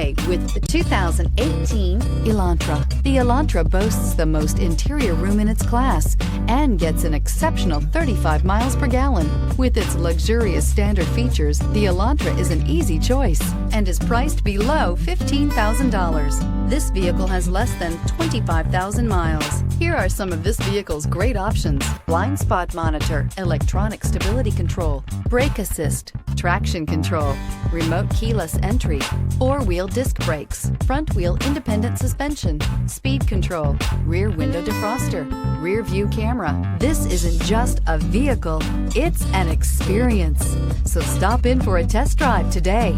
today with the 2018 Elantra. The Elantra boasts the most interior room in its class and gets an exceptional 35 miles per gallon. With its luxurious standard features, the Elantra is an easy choice and is priced below $15,000. This vehicle has less than 25,000 miles. Here are some of this vehicle's great options: blind spot monitor, electronic stability control, brake assist, traction control, remote keyless entry, four-wheel disc brakes, front-wheel independent suspension, speed control, rear window defroster, rear view camera. This isn't just a vehicle, it's an experience. So stop in for a test drive today.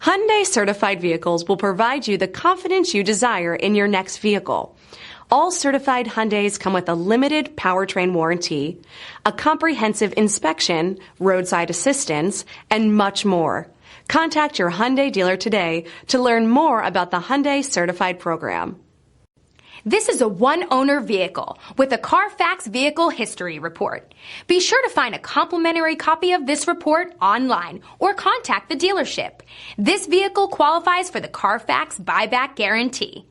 Hyundai certified vehicles will provide you the confidence you desire in your next vehicle. All certified Hyundais come with a limited powertrain warranty, a comprehensive inspection, roadside assistance, and much more. Contact your Hyundai dealer today to learn more about the Hyundai certified program. This is a one-owner vehicle with a CARFAX Vehicle History Report. Be sure to find a complimentary copy of this report online or contact the dealership. This vehicle qualifies for the CARFAX Buyback Guarantee.